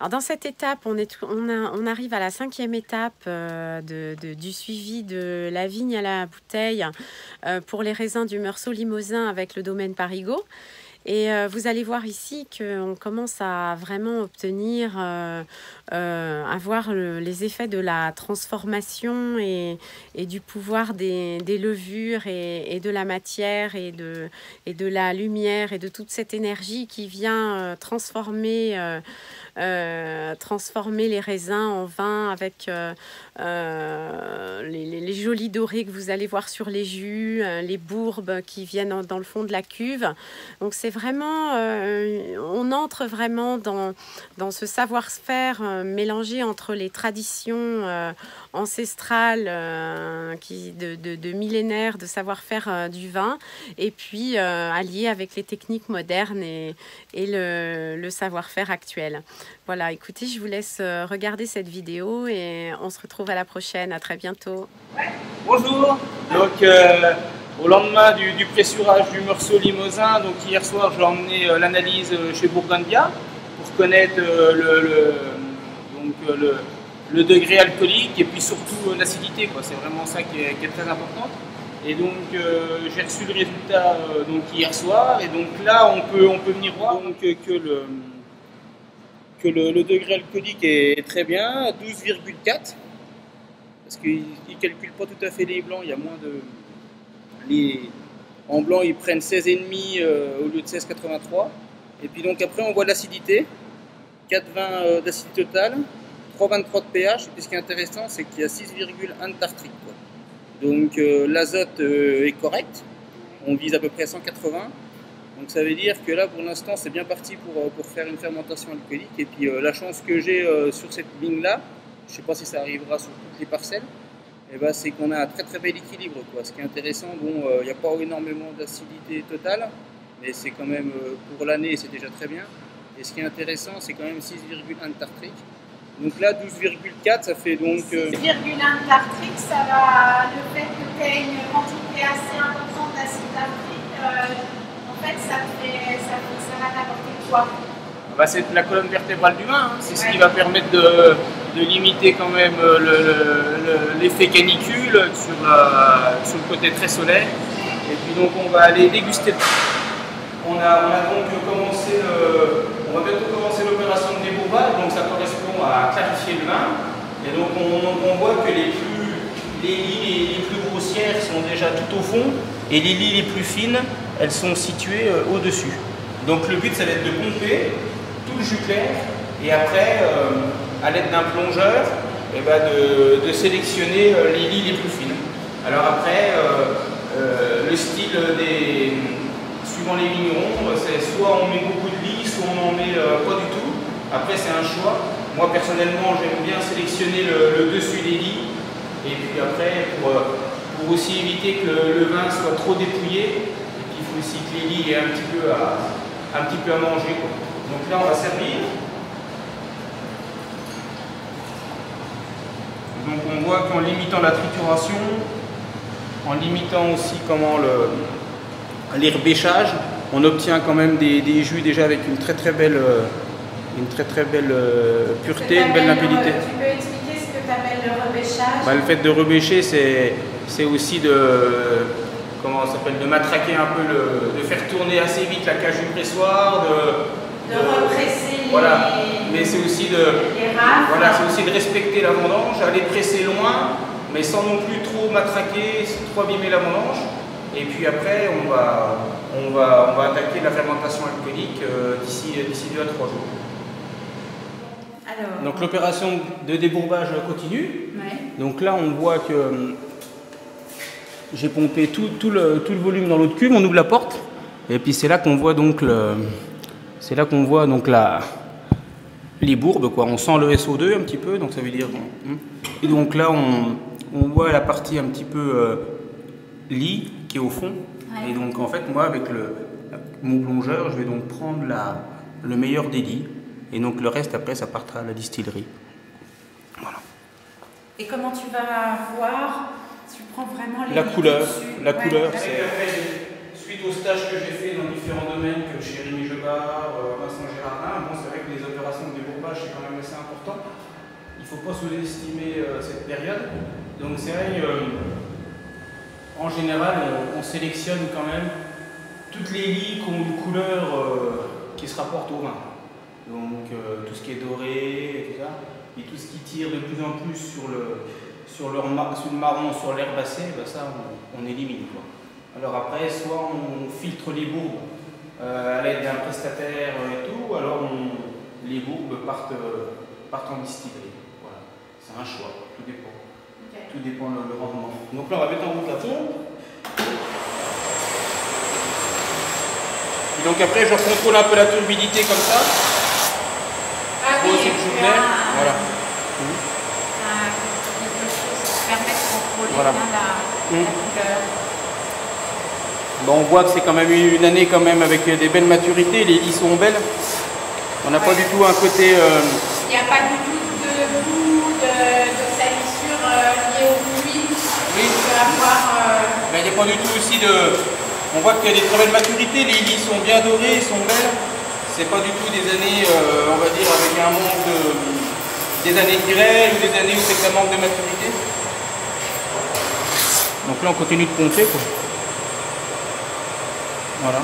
Alors dans cette étape, on arrive à la 5e étape du suivi de la vigne à la bouteille pour les raisins du Meursault Limousin avec le domaine Parigot. Et vous allez voir ici qu'on commence à vraiment obtenir, à voir les effets de la transformation et du pouvoir des levures et de la matière et de la lumière et de toute cette énergie qui vient transformer les raisins en vin avec les jolis dorés que vous allez voir sur les jus, les bourbes qui viennent dans le fond de la cuve. Donc c'est vraiment, on entre vraiment dans ce savoir-faire mélangé entre les traditions ancestrales de millénaires de savoir-faire du vin et puis allié avec les techniques modernes et le savoir-faire actuel. Voilà, écoutez, je vous laisse regarder cette vidéo et on se retrouve à la prochaine. À très bientôt. Bonjour. Donc, au lendemain du pressurage du Meursault Limousin, donc hier soir, j'ai emmené l'analyse chez Bourgogne-Bia pour connaître le degré alcoolique et puis surtout l'acidité. C'est vraiment ça qui est très importante. Et donc, j'ai reçu le résultat donc hier soir. Et donc là, on peut venir voir donc, que le degré alcoolique est très bien, 12,4. Parce qu'ils ne calculent pas tout à fait les blancs, il y a moins de... En blanc, ils prennent 16,5 au lieu de 16,83. Et puis donc après, on voit l'acidité, 4,20 d'acidité totale, 3,23 de pH. Et puis ce qui est intéressant, c'est qu'il y a 6,1 de tartrique. Donc l'azote est correct, on vise à peu près 180. Donc ça veut dire que là, pour l'instant, c'est bien parti pour faire une fermentation alcoolique. Et puis la chance que j'ai sur cette vigne-là, je ne sais pas si ça arrivera sur toutes les parcelles, eh ben, c'est qu'on a un très très bel équilibre. Ce qui est intéressant, bon, il n'y a pas énormément d'acidité totale, mais c'est quand même, pour l'année, c'est déjà très bien. Et ce qui est intéressant, c'est quand même 6,1 de tartrique. Donc là, 12,4, ça fait donc... 6,1 de tartrique, ça va, le fait que tu aies une quantité assez importante d'acide tartrique, en fait, ça va t'apporter quoi? Bah, c'est la colonne vertébrale du vin, hein. C'est ce qui va permettre de limiter quand même l'effet canicule sur le côté très solaire. Et puis donc on va aller déguster. On a donc commencé, on va bientôt commencer l'opération de débourbage, donc ça correspond à clarifier le vin. Et donc on voit que les lies les plus grossières sont déjà tout au fond et les lies les plus fines, elles sont situées au-dessus. Donc le but, ça va être de pomper tout le jus clair et après, à l'aide d'un plongeur, eh ben de sélectionner les lies les plus fines. Alors après, le style suivant les vignerons, c'est soit on met beaucoup de lies, soit on n'en met pas du tout. Après, c'est un choix. Moi, personnellement, j'aime bien sélectionner le dessus des lies. Et puis après, pour aussi éviter que le vin soit trop dépouillé, il faut aussi que les lies aient un petit peu à manger, quoi. Donc là, on va servir. Donc on voit qu'en limitant la trituration, en limitant aussi comment l'herbéchage, on obtient quand même des jus déjà avec une très très belle pureté, une belle limpidité. Tu peux expliquer ce que tu appelles le rebêchage? Bah, le fait de rebêcher, c'est aussi de matraquer un peu, de faire tourner assez vite la cage du pressoir, de represser voilà. Mais c'est aussi les rafles. Voilà, c'est aussi de respecter la vendange, aller presser loin, mais sans non plus trop matraquer, trop abîmer la vendange. Et puis après, on va attaquer la fermentation alcoolique d'ici 2 à 3 jours. Alors, donc l'opération de débourbage continue. ouais. Donc là, on voit que j'ai pompé tout le volume dans l'autre cuve. On ouvre la porte et puis c'est là qu'on voit donc les bourbes, quoi. On sent le SO2 un petit peu, donc ça veut dire. Et donc là, on voit la partie un petit peu lie qui est au fond. Ouais. Et donc en fait, moi, avec mon plongeur, je vais donc prendre le meilleur des lies. Et donc le reste, après, ça partira à la distillerie. Voilà. Et comment tu vas voir? Tu prends vraiment les la couleur, c'est... Suite au stage que j'ai fait dans différents domaines, que chez Rémi Jebard, Vincent Gérardin, bon, c'est vrai que les opérations de débourbage d'élevage, c'est quand même assez important. Il ne faut pas sous-estimer cette période. Donc c'est vrai, en général, on sélectionne quand même toutes les lits qui ont une couleur qui se rapporte au vin. Donc tout ce qui est doré, et tout ça, et tout ce qui tire de plus en plus sur le marron, sur l'herbacée, ben ça on élimine, quoi. Alors après, soit on filtre les bourbes à l'aide d'un prestataire et tout, alors les bourbes partent en distillerie. Voilà. C'est un choix, tout dépend. Okay. Tout dépend le rendement. Donc là on va mettre en route la pompe. Et donc après je contrôle un peu la turbidité comme ça. Ah oui, aussi le journal. Voilà. Quelque chose qui permet de contrôler voilà. Bien la couleur. Bon, on voit que c'est quand même une année quand même avec des belles maturités, les lits sont belles. On n'a pas du tout un côté... Il n'y a pas du tout de goût, de salissure liée au fruit. Oui. On peut avoir... Mais il n'y a pas du tout aussi de... On voit qu'il y a des très belles maturités, les lits sont bien dorés, sont belles. C'est pas du tout des années, on va dire, avec un manque de... des années grêles ou des années où c'est que ça manque de maturité. Donc là on continue de pomper, quoi. Voilà.